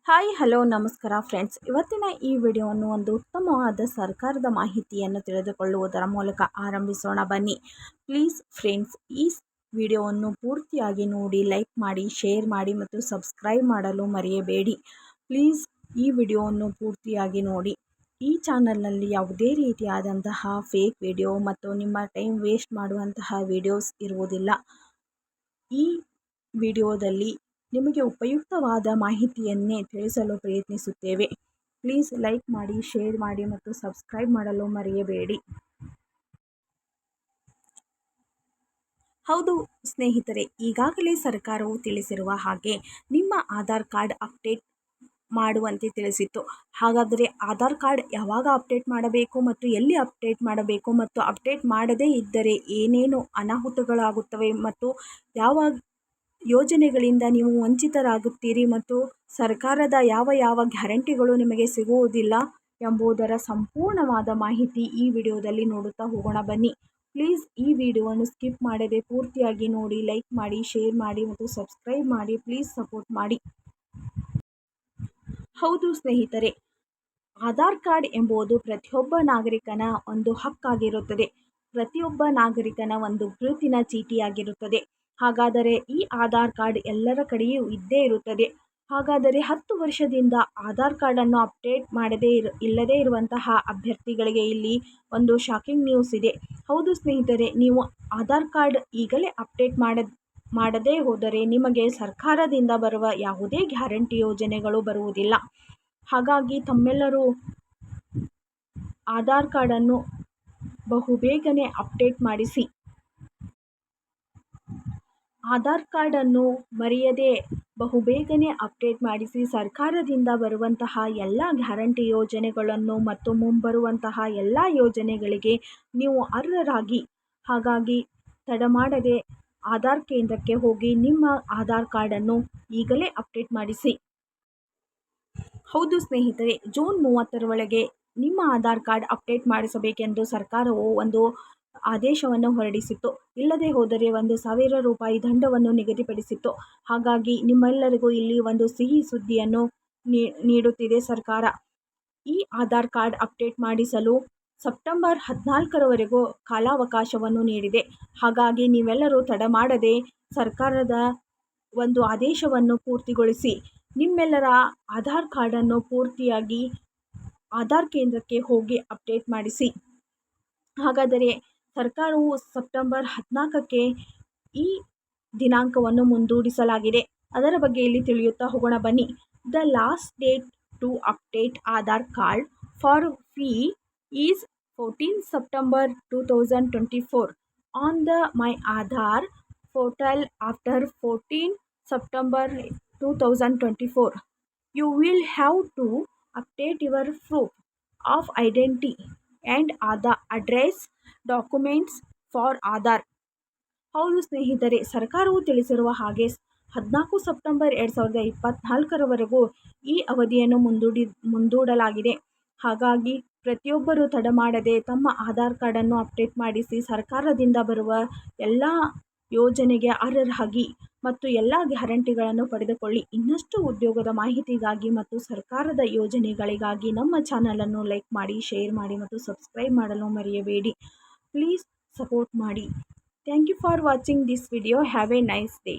Hi hello ನಮಸ್ಕಾರ friends. ಇವತ್ತಿನ ಈ ವಿಡಿಯೋವನ್ನು ಒಂದು ಉತ್ತಮವಾದ ಸರ್ಕಾರದ ಮಾಹಿತಿಯನ್ನು ತಿಳಿದುಕೊಳ್ಳುವುದರ ಮೂಲಕ ಆರಂಭಿಸೋಣ ಬನ್ನಿ. ಪ್ಲೀಸ್ ಫ್ರೆಂಡ್ಸ್, ಈ ವಿಡಿಯೋವನ್ನು ಪೂರ್ತಿಯಾಗಿ ನೋಡಿ, ಲೈಕ್ ಮಾಡಿ, ಶೇರ್ ಮಾಡಿ ಮತ್ತು ಸಬ್ಸ್ಕ್ರೈಬ್ ಮಾಡಲು ಮರೆಯಬೇಡಿ. ಪ್ಲೀಸ್ ಈ ವಿಡಿಯೋವನ್ನು ಪೂರ್ತಿಯಾಗಿ ನೋಡಿ. ಈ ಚಾನಲ್ನಲ್ಲಿ ಯಾವುದೇ ರೀತಿಯಾದಂತಹ ಫೇಕ್ ವಿಡಿಯೋ ಮತ್ತು ನಿಮ್ಮ ಟೈಮ್ ವೇಸ್ಟ್ ಮಾಡುವಂತಹ ವಿಡಿಯೋಸ್ ಇರುವುದಿಲ್ಲ. ಈ ವಿಡಿಯೋದಲ್ಲಿ ನಿಮಗೆ ಉಪಯುಕ್ತವಾದ ಮಾಹಿತಿಯನ್ನೇ ತಿಳಿಸಲು ಪ್ರಯತ್ನಿಸುತ್ತೇವೆ. ಪ್ಲೀಸ್ ಲೈಕ್ ಮಾಡಿ, ಶೇರ್ ಮಾಡಿ ಮತ್ತು ಸಬ್ಸ್ಕ್ರೈಬ್ ಮಾಡಲು ಮರೆಯಬೇಡಿ. ಹೌದು ಸ್ನೇಹಿತರೆ, ಈಗಾಗಲೇ ಸರ್ಕಾರವು ತಿಳಿಸಿರುವ ಹಾಗೆ ನಿಮ್ಮ ಆಧಾರ್ ಕಾರ್ಡ್ ಅಪ್ಡೇಟ್ ಮಾಡುವಂತೆ ತಿಳಿಸಿತ್ತು. ಹಾಗಾದರೆ ಆಧಾರ್ ಕಾರ್ಡ್ ಯಾವಾಗ ಅಪ್ಡೇಟ್ ಮಾಡಬೇಕು ಮತ್ತು ಎಲ್ಲಿ ಅಪ್ಡೇಟ್ ಮಾಡಬೇಕು ಮತ್ತು ಅಪ್ಡೇಟ್ ಮಾಡದೇ ಇದ್ದರೆ ಏನೇನು ಅನಾಹುತಗಳಾಗುತ್ತವೆ ಮತ್ತು ಯಾವ ಯೋಜನೆಗಳಿಂದ ನೀವು ವಂಚಿತರಾಗುತ್ತೀರಿ ಮತ್ತು ಸರ್ಕಾರದ ಯಾವ ಗ್ಯಾರಂಟಿಗಳು ನಿಮಗೆ ಸಿಗುವುದಿಲ್ಲ ಎಂಬುದರ ಸಂಪೂರ್ಣವಾದ ಮಾಹಿತಿ ಈ ವಿಡಿಯೋದಲ್ಲಿ ನೋಡುತ್ತಾ ಹೋಗೋಣ ಬನ್ನಿ. ಪ್ಲೀಸ್ ಈ ವಿಡಿಯೋವನ್ನು ಸ್ಕಿಪ್ ಮಾಡದೆ ಪೂರ್ತಿಯಾಗಿ ನೋಡಿ, ಲೈಕ್ ಮಾಡಿ, ಶೇರ್ ಮಾಡಿ ಮತ್ತು ಸಬ್ಸ್ಕ್ರೈಬ್ ಮಾಡಿ. ಪ್ಲೀಸ್ ಸಪೋರ್ಟ್ ಮಾಡಿ. ಹೌದು ಸ್ನೇಹಿತರೆ, ಆಧಾರ್ ಕಾರ್ಡ್ ಎಂಬುದು ಪ್ರತಿಯೊಬ್ಬ ನಾಗರಿಕನ ಒಂದು ಹಕ್ಕಾಗಿರುತ್ತದೆ. ಪ್ರತಿಯೊಬ್ಬ ನಾಗರಿಕನ ಒಂದು ಗುರುತಿನ ಚೀಟಿಯಾಗಿರುತ್ತದೆ. ಹಾಗಾದರೆ ಈ ಆಧಾರ್ ಕಾರ್ಡ್ ಎಲ್ಲರ ಕಡೆಯೂ ಇದ್ದೇ ಇರುತ್ತದೆ. ಹಾಗಾದರೆ 10 ವರ್ಷದಿಂದ ಆಧಾರ್ ಕಾರ್ಡನ್ನು ಅಪ್ಡೇಟ್ ಇಲ್ಲದೇ ಇರುವಂತಹ ಅಭ್ಯರ್ಥಿಗಳಿಗೆ ಇಲ್ಲಿ ಒಂದು ಶಾಕಿಂಗ್ ನ್ಯೂಸ್ ಇದೆ. ಹೌದು ಸ್ನೇಹಿತರೆ, ನೀವು ಆಧಾರ್ ಕಾರ್ಡ್ ಈಗಲೇ ಅಪ್ಡೇಟ್ ಮಾಡದೇ ಹೋದರೆ ನಿಮಗೆ ಸರ್ಕಾರದಿಂದ ಬರುವ ಯಾವುದೇ ಗ್ಯಾರಂಟಿ ಯೋಜನೆಗಳು ಬರುವುದಿಲ್ಲ. ಹಾಗಾಗಿ ತಮ್ಮೆಲ್ಲರೂ ಆಧಾರ್ ಕಾರ್ಡನ್ನು ಬಹುಬೇಗನೆ ಅಪ್ಡೇಟ್ ಮಾಡಿಸಿ. ಆಧಾರ್ ಕಾರ್ಡನ್ನು ಮರೆಯದೆ ಬಹುಬೇಗನೆ ಅಪ್ಡೇಟ್ ಮಾಡಿಸಿ. ಸರ್ಕಾರದಿಂದ ಬರುವಂತಹ ಎಲ್ಲ ಗ್ಯಾರಂಟಿ ಯೋಜನೆಗಳನ್ನು ಮತ್ತು ಮುಂಬರುವಂತಹ ಎಲ್ಲ ಯೋಜನೆಗಳಿಗೆ ನೀವು ಅರ್ಹರಾಗಿ. ಹಾಗಾಗಿ ತಡ ಮಾಡದೆ ಆಧಾರ್ ಕೇಂದ್ರಕ್ಕೆ ಹೋಗಿ ನಿಮ್ಮ ಆಧಾರ್ ಕಾರ್ಡನ್ನು ಈಗಲೇ ಅಪ್ಡೇಟ್ ಮಾಡಿಸಿ. ಹೌದು ಸ್ನೇಹಿತರೆ, ಜೂನ್ 30ರ ಒಳಗೆ ನಿಮ್ಮ ಆಧಾರ್ ಕಾರ್ಡ್ ಅಪ್ಡೇಟ್ ಮಾಡಿಸಬೇಕೆಂದು ಸರ್ಕಾರವು ಒಂದು ಆದೇಶವನ್ನು ಹೊರಡಿಸಿತ್ತು. ಇಲ್ಲದೆ ಹೋದರೆ 1,000 ರೂಪಾಯಿ ದಂಡವನ್ನು ನಿಗದಿಪಡಿಸಿತ್ತು. ಹಾಗಾಗಿ ನಿಮ್ಮೆಲ್ಲರಿಗೂ ಇಲ್ಲಿ ಒಂದು ಸಿಹಿ ಸುದ್ದಿಯನ್ನು ನೀಡುತ್ತಿದೆ ಸರ್ಕಾರ. ಈ ಆಧಾರ್ ಕಾರ್ಡ್ ಅಪ್ಡೇಟ್ ಮಾಡಿಸಲು ಸೆಪ್ಟೆಂಬರ್ 14ರವರೆಗೂ ಕಾಲಾವಕಾಶವನ್ನು ನೀಡಿದೆ. ಹಾಗಾಗಿ ನೀವೆಲ್ಲರೂ ತಡ ಮಾಡದೆ ಸರ್ಕಾರದ ಒಂದು ಆದೇಶವನ್ನು ಪೂರ್ತಿಗೊಳಿಸಿ ನಿಮ್ಮೆಲ್ಲರ ಆಧಾರ್ ಕಾರ್ಡನ್ನು ಪೂರ್ತಿಯಾಗಿ ಆಧಾರ್ ಕೇಂದ್ರಕ್ಕೆ ಹೋಗಿ ಅಪ್ಡೇಟ್ ಮಾಡಿಸಿ. ಹಾಗಾದರೆ ಸರ್ಕಾರವು ಸೆಪ್ಟೆಂಬರ್ 14ಕ್ಕೆ ಈ ದಿನಾಂಕವನ್ನು ಮುಂದೂಡಿಸಲಾಗಿದೆ. ಅದರ ಬಗ್ಗೆ ಇಲ್ಲಿ ತಿಳಿಯುತ್ತಾ ಹೋಗೋಣ ಬನ್ನಿ. The last date to update Aadhaar card for free is 14 September 2024 on the my Aadhaar portal. After 14 September 2024 you will have to update your proof of identity and other address documents for Aadhaar. ಹೌದು ಸ್ನೇಹಿತರೆ, ಸರ್ಕಾರವು ತಿಳಿಸಿರುವ ಹಾಗೆ 14 September 2024ರವರೆಗೂ ಈ ಅವಧಿಯನ್ನು ಮುಂದೂಡಲಾಗಿದೆ. ಹಾಗಾಗಿ ಪ್ರತಿಯೊಬ್ಬರೂ ತಡ ಮಾಡದೆ ತಮ್ಮ ಆಧಾರ್ ಕಾರ್ಡನ್ನು ಅಪ್ಡೇಟ್ ಮಾಡಿಸಿ ಸರ್ಕಾರದಿಂದ ಬರುವ ಎಲ್ಲ ಯೋಜನೆಗೆ ಅರ್ಹರಾಗಿ ಮತ್ತು ಎಲ್ಲ ಗ್ಯಾರಂಟಿಗಳನ್ನು ಪಡೆದುಕೊಳ್ಳಿ. ಇನ್ನಷ್ಟು ಉದ್ಯೋಗದ ಮಾಹಿತಿಗಾಗಿ ಮತ್ತು ಸರ್ಕಾರದ ಯೋಜನೆಗಳಿಗಾಗಿ ನಮ್ಮ ಚಾನಲನ್ನು ಲೈಕ್ ಮಾಡಿ, ಶೇರ್ ಮಾಡಿ ಮತ್ತು ಸಬ್ಸ್ಕ್ರೈಬ್ ಮಾಡಲು ಮರೆಯಬೇಡಿ. ಪ್ಲೀಸ್ ಸಪೋರ್ಟ್ ಮಾಡಿ. Thank you for watching this video. Have a nice day.